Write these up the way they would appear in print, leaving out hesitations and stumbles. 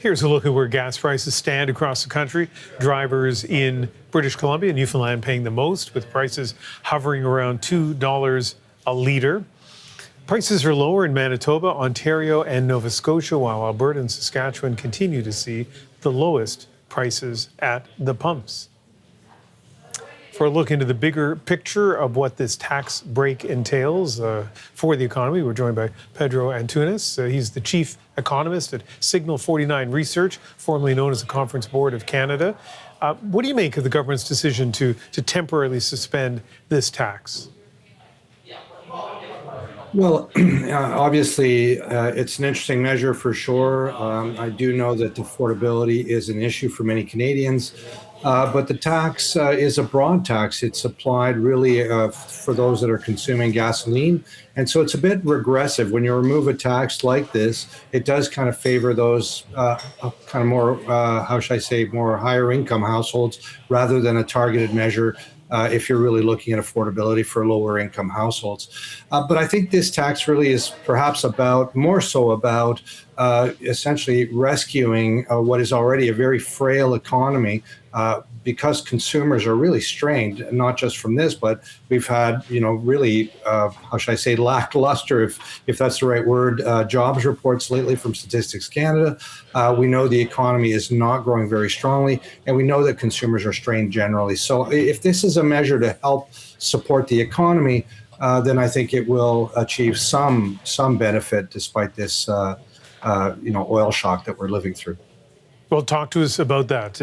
Here's a look at where gas prices stand across the country. Drivers in British Columbia and Newfoundland paying the most, with prices hovering around $2 a litre. Prices are lower in Manitoba, Ontario, and Nova Scotia, while Alberta and Saskatchewan continue to see the lowest prices at the pumps. For a look into the bigger picture of what this tax break entails for the economy, we're joined by Pedro Antunes. He's the chief economist at Signal 49 Research, formerly known as the Conference Board of Canada. What do you make of the government's decision to temporarily suspend this tax? Well, obviously, it's an interesting measure for sure. I do know that affordability is an issue for many Canadians, but the tax is a broad tax. It's applied really for those that are consuming gasoline. And so it's a bit regressive. When you remove a tax like this, it does kind of favor those kind of more, how should I say, more higher income households rather than a targeted measure if you're really looking at affordability for lower income households. But I think this tax really is perhaps more so about essentially rescuing what is already a very frail economy because consumers are really strained, not just from this, but we've had, really, how should I say, lackluster, if that's the right word, jobs reports lately from Statistics Canada. We know the economy is not growing very strongly, and we know that consumers are strained generally. So if this is a measure to help support the economy, then I think it will achieve some benefit despite this, oil shock that we're living through. Well, talk to us about that.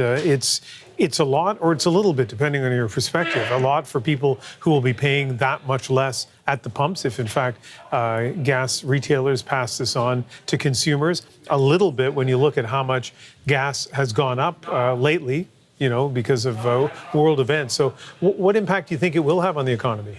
It's a lot, or it's a little bit, depending on your perspective. A lot for people who will be paying that much less at the pumps if, in fact, gas retailers pass this on to consumers. A little bit when you look at how much gas has gone up lately, because of world events. So what impact do you think it will have on the economy?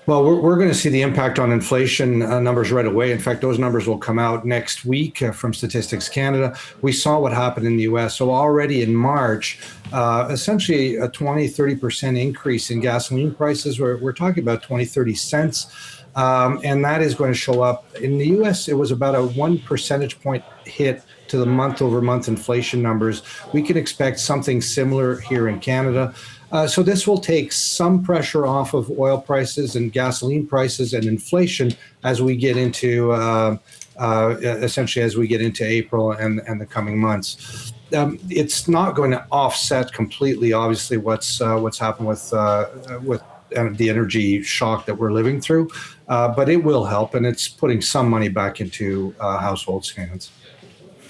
Well, we're going to see the impact on inflation numbers right away. In fact, those numbers will come out next week from Statistics Canada. We saw what happened in the U.S. So already in March, essentially a 20-30% increase in gasoline prices. We're talking about 20-30 cents. And that is going to show up. In the U.S., it was about a 1 percentage point hit to the month-over-month inflation numbers. We can expect something similar here in Canada. So this will take some pressure off of oil prices and gasoline prices and inflation as we get into, essentially as we get into April and the coming months. It's not going to offset completely, obviously, what's happened with the energy shock that we're living through, but it will help, and it's putting some money back into households' hands.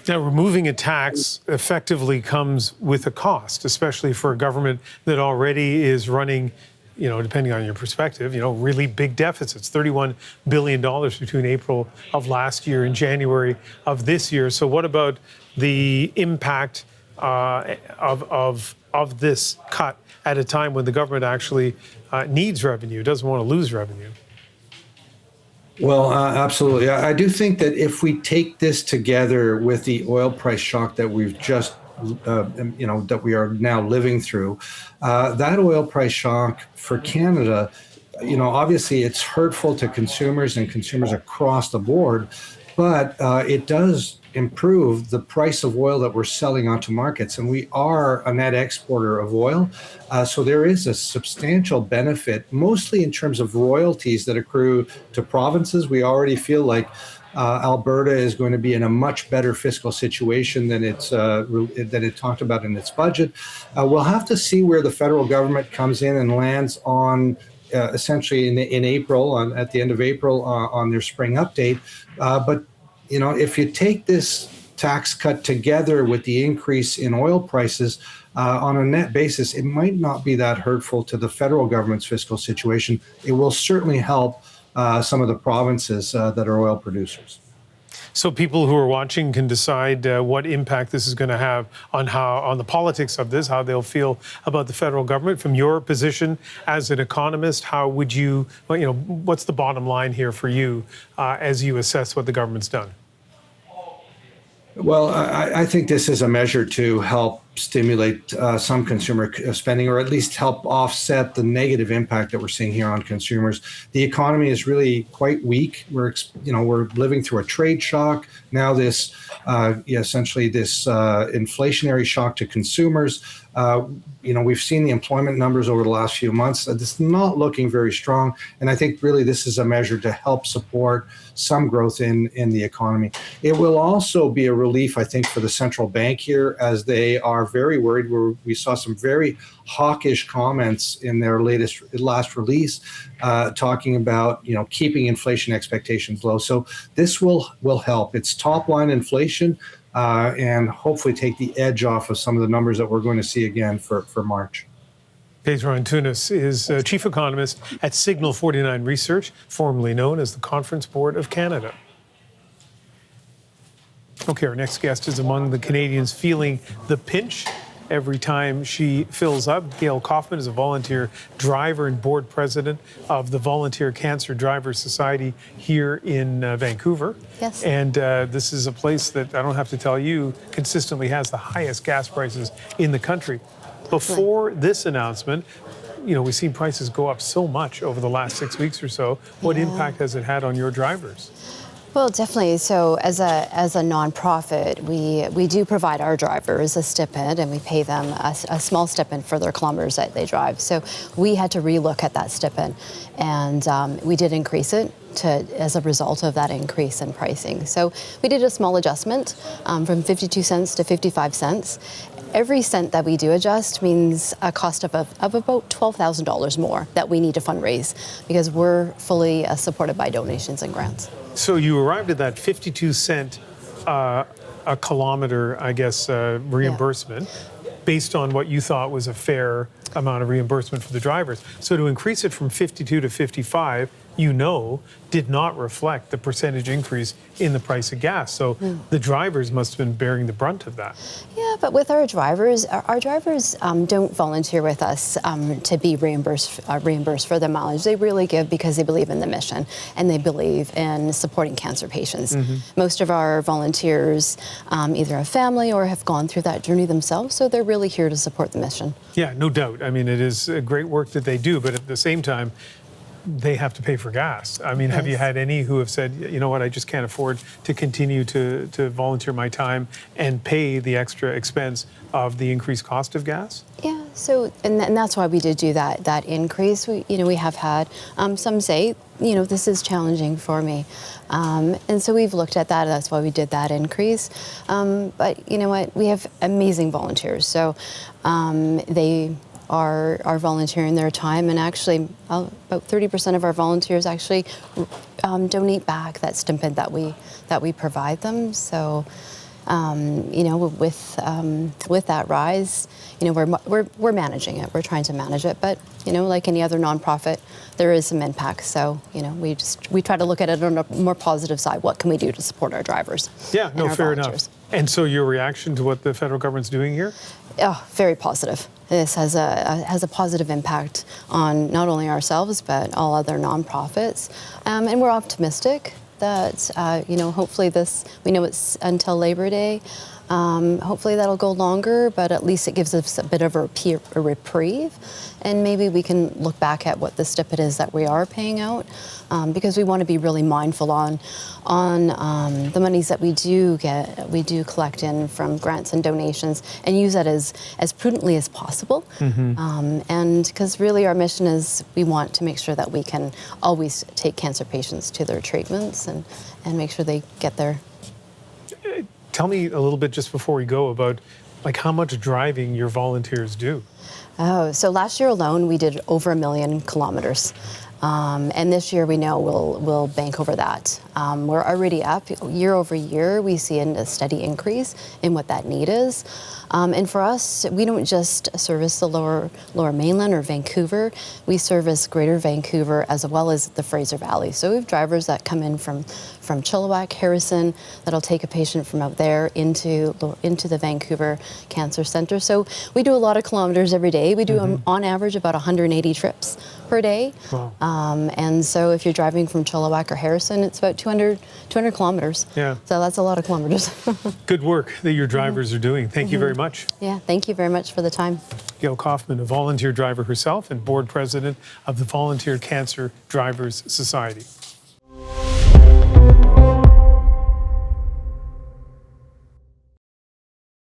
Now, removing a tax effectively comes with a cost, especially for a government that already is running, depending on your perspective, really big deficits, $31 billion between April of last year and January of this year. So what about the impact of this cut at a time when the government actually needs revenue, doesn't want to lose revenue? Well, absolutely. I do think that if we take this together with the oil price shock that we've just, that we are now living through, that oil price shock for Canada, obviously it's hurtful to consumers and consumers across the board, but it does improve the price of oil that we're selling onto markets. And we are a net exporter of oil. So there is a substantial benefit, mostly in terms of royalties that accrue to provinces. We already feel like Alberta is going to be in a much better fiscal situation than it talked about in its budget. We'll have to see where the federal government comes in and lands on essentially in April, at the end of April, on their spring update. But if you take this tax cut together with the increase in oil prices on a net basis, it might not be that hurtful to the federal government's fiscal situation. It will certainly help some of the provinces that are oil producers. So people who are watching can decide what impact this is going to have on the politics of this, how they'll feel about the federal government. From your position as an economist, how would you, what's the bottom line here for you as you assess what the government's done? Well, I think this is a measure to help stimulate some consumer spending, or at least help offset the negative impact that we're seeing here on consumers. The economy is really quite weak. We're living through a trade shock now. This essentially this inflationary shock to consumers. We've seen the employment numbers over the last few months. It's not looking very strong. And I think really this is a measure to help support some growth in the economy. It will also be a relief, I think, for the central bank here, as they are very worried. We saw some very hawkish comments in their last release, talking about keeping inflation expectations low. So this will help. It's top line inflation. And hopefully take the edge off of some of the numbers that we're going to see again for March. Pedro Antunes is Chief Economist at Signal 49 Research, formerly known as the Conference Board of Canada. Okay, our next guest is among the Canadians feeling the pinch every time she fills up. Gail Kaufmann is a volunteer driver and board president of the Volunteer Cancer Drivers Society here in Vancouver. Yes. And this is a place that, I don't have to tell you, consistently has the highest gas prices in the country. Before this announcement, we've seen prices go up so much over the last 6 weeks or so. What impact has it had on your drivers? Well, definitely. So as a nonprofit, we do provide our drivers a stipend, and we pay them a small stipend for their kilometers that they drive. So we had to relook at that stipend, and we did increase it as a result of that increase in pricing. So we did a small adjustment from 52 cents to 55 cents. Every cent that we do adjust means a cost of about $12,000 more that we need to fundraise, because we're fully supported by donations and grants. So you arrived at that 52 cent a kilometer, I guess, reimbursement based on what you thought was a fair amount of reimbursement for the drivers. So to increase it from 52 to 55, did not reflect the percentage increase in the price of gas. So the drivers must have been bearing the brunt of that. Yeah, but with our drivers don't volunteer with us to be reimbursed for their mileage. They really give because they believe in the mission and they believe in supporting cancer patients. Most of our volunteers either have family or have gone through that journey themselves, so they're really here to support the mission. Yeah, no doubt. I mean, it is great work that they do, but at the same time, they have to pay for gas. I mean, have you had any who have said, you know what, I just can't afford to continue to volunteer my time and pay the extra expense of the increased cost of gas? Yeah, so, and that's why we did do that increase. We have had some say, this is challenging for me. And so we've looked at that, that's why we did that increase. But you know what, we have amazing volunteers. So they are volunteering their time, and actually about 30% of our volunteers actually donate back that stipend that we provide them. So with that rise, we're managing it. We're trying to manage it, but like any other nonprofit, there is some impact. So we try to look at it on a more positive side. What can we do to support our drivers? Yeah, no, fair volunteers? enough. And so your reaction to what the federal government's doing here? Oh, very positive. This has a positive impact on not only ourselves but all other nonprofits, and we're optimistic that hopefully we know it's until Labor Day. Hopefully that'll go longer, but at least it gives us a bit of a reprieve, and maybe we can look back at what the stipend is that we are paying out, because we want to be really mindful on the monies that we do collect in from grants and donations, and use that as prudently as possible. And because really our mission is we want to make sure that we can always take cancer patients to their treatments and make sure they get there. Tell me a little bit just before we go about how much driving your volunteers do. Oh, so last year alone we did over 1 million kilometers. And this year we know we'll bank over that. We're already up year over year. We see a steady increase in what that need is. And for us, we don't just service the lower mainland or Vancouver. We service Greater Vancouver as well as the Fraser Valley. So we have drivers that come in from Chilliwack, Harrison, that'll take a patient from out there into the Vancouver Cancer Center. So we do a lot of kilometers every day. We do on average about 180 trips per day. Wow. And so if you're driving from Chilliwack or Harrison, it's about 200 kilometers. Yeah. So that's a lot of kilometers. Good work that your drivers are doing. Thank you very much. Yeah, thank you very much for the time. Gail Kaufmann, a volunteer driver herself and board president of the Volunteer Cancer Drivers Society.